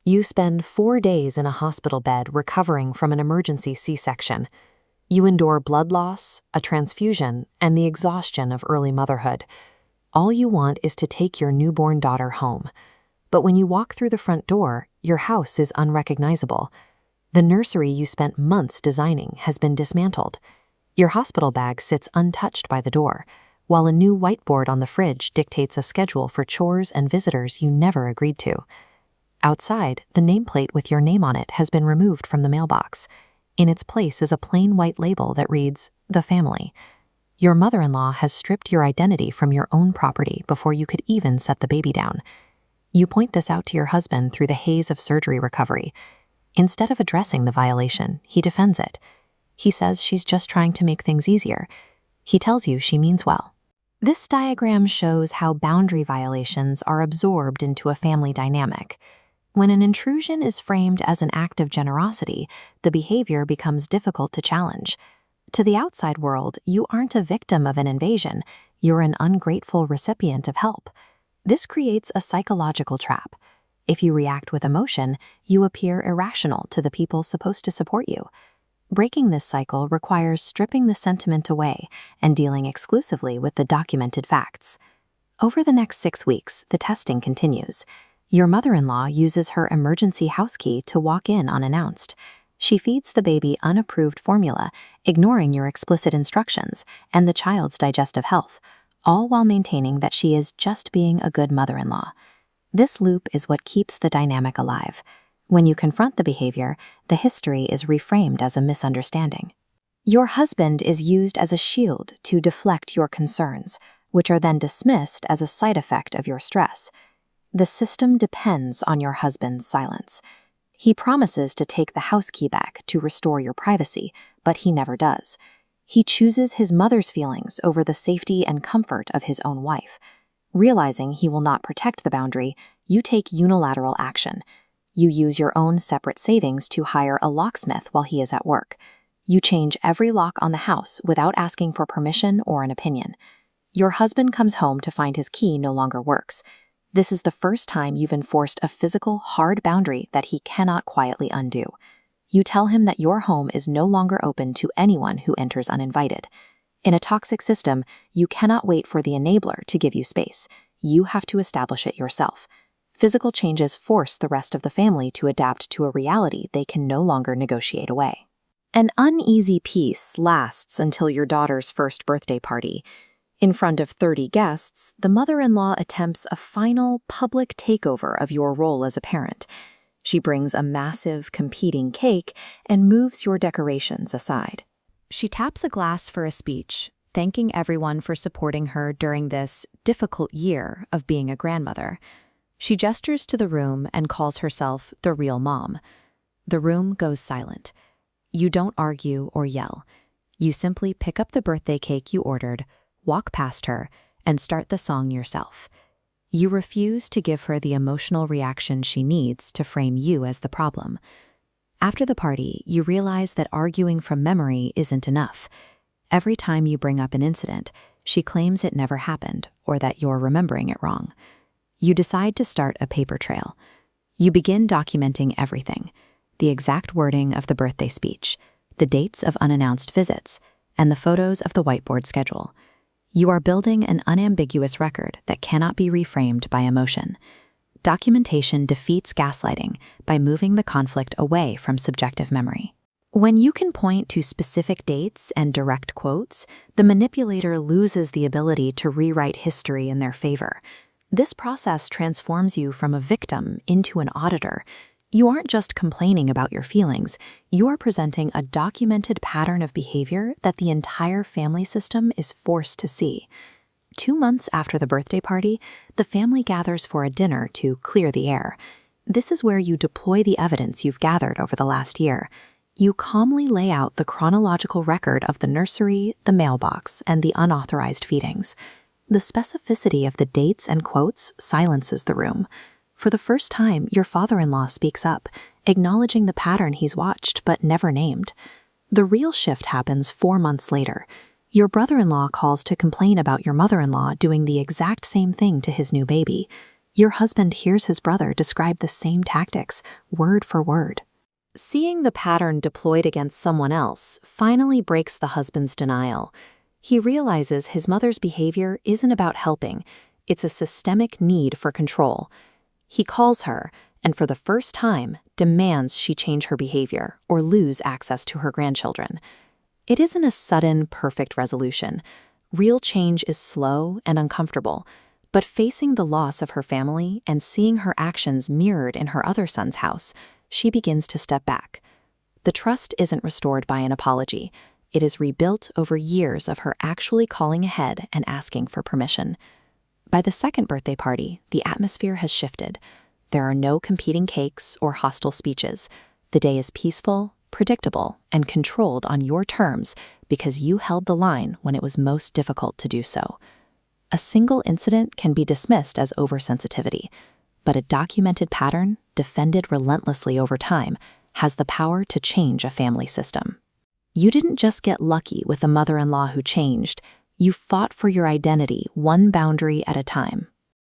You spend 4 days in a hospital bed recovering from an emergency C-section. You endure blood loss, a transfusion, and the exhaustion of early motherhood. All you want is to take your newborn daughter home. But when you walk through the front door, your house is unrecognizable. The nursery you spent months designing has been dismantled. Your hospital bag sits untouched by the door, while a new whiteboard on the fridge dictates a schedule for chores and visitors you never agreed to. Outside, the nameplate with your name on it has been removed from the mailbox. In its place is a plain white label that reads, "The Family." Your mother-in-law has stripped your identity from your own property before you could even set the baby down. You point this out to your husband through the haze of surgery recovery. Instead of addressing the violation, he defends it. He says she's just trying to make things easier. He tells you she means well. This diagram shows how boundary violations are absorbed into a family dynamic. When an intrusion is framed as an act of generosity, the behavior becomes difficult to challenge. To the outside world, you aren't a victim of an invasion, you're an ungrateful recipient of help. This creates a psychological trap. If you react with emotion, you appear irrational to the people supposed to support you. Breaking this cycle requires stripping the sentiment away and dealing exclusively with the documented facts. Over the next 6 weeks, the testing continues. Your mother-in-law uses her emergency house key to walk in unannounced. She feeds the baby unapproved formula, ignoring your explicit instructions and the child's digestive health, all while maintaining that she is just being a good mother-in-law. This loop is what keeps the dynamic alive. When you confront the behavior, the history is reframed as a misunderstanding. Your husband is used as a shield to deflect your concerns, which are then dismissed as a side effect of your stress. The system depends on your husband's silence. He promises to take the house key back to restore your privacy, but he never does. He chooses his mother's feelings over the safety and comfort of his own wife. Realizing he will not protect the boundary, you take unilateral action. You use your own separate savings to hire a locksmith while he is at work. You change every lock on the house without asking for permission or an opinion. Your husband comes home to find his key no longer works. This is the first time you've enforced a physical, hard boundary that he cannot quietly undo. You tell him that your home is no longer open to anyone who enters uninvited. In a toxic system, you cannot wait for the enabler to give you space. You have to establish it yourself. Physical changes force the rest of the family to adapt to a reality they can no longer negotiate away. An uneasy peace lasts until your daughter's first birthday party. In front of 30 guests, the mother-in-law attempts a final public takeover of your role as a parent. She brings a massive, competing cake and moves your decorations aside. She taps a glass for a speech, thanking everyone for supporting her during this difficult year of being a grandmother. She gestures to the room and calls herself the real mom. The room goes silent. You don't argue or yell. You simply pick up the birthday cake you ordered, walk past her, and start the song yourself. You refuse to give her the emotional reaction she needs to frame you as the problem. After the party, you realize that arguing from memory isn't enough. Every time you bring up an incident, she claims it never happened or that you're remembering it wrong. You decide to start a paper trail. You begin documenting everything: the exact wording of the birthday speech, the dates of unannounced visits, and the photos of the whiteboard schedule. You are building an unambiguous record that cannot be reframed by emotion. Documentation defeats gaslighting by moving the conflict away from subjective memory. When you can point to specific dates and direct quotes, the manipulator loses the ability to rewrite history in their favor. This process transforms you from a victim into an auditor. You aren't just complaining about your feelings, you are presenting a documented pattern of behavior that the entire family system is forced to see. 2 months after the birthday party, the family gathers for a dinner to clear the air. This is where you deploy the evidence you've gathered over the last year. You calmly lay out the chronological record of the nursery, the mailbox, and the unauthorized feedings. The specificity of the dates and quotes silences the room. For the first time, your father-in-law speaks up, acknowledging the pattern he's watched but never named. The real shift happens 4 months later. Your brother-in-law calls to complain about your mother-in-law doing the exact same thing to his new baby. Your husband hears his brother describe the same tactics, word for word. Seeing the pattern deployed against someone else finally breaks the husband's denial. He realizes his mother's behavior isn't about helping, it's a systemic need for control. He calls her, and for the first time, demands she change her behavior or lose access to her grandchildren. It isn't a sudden, perfect resolution. Real change is slow and uncomfortable, but facing the loss of her family and seeing her actions mirrored in her other son's house, she begins to step back. The trust isn't restored by an apology. It is rebuilt over years of her actually calling ahead and asking for permission. By the second birthday party, the atmosphere has shifted. There are no competing cakes or hostile speeches. The day is peaceful, predictable, and controlled on your terms because you held the line when it was most difficult to do so. A single incident can be dismissed as oversensitivity, but a documented pattern, defended relentlessly over time, has the power to change a family system. You didn't just get lucky with a mother-in-law who changed, you fought for your identity one boundary at a time.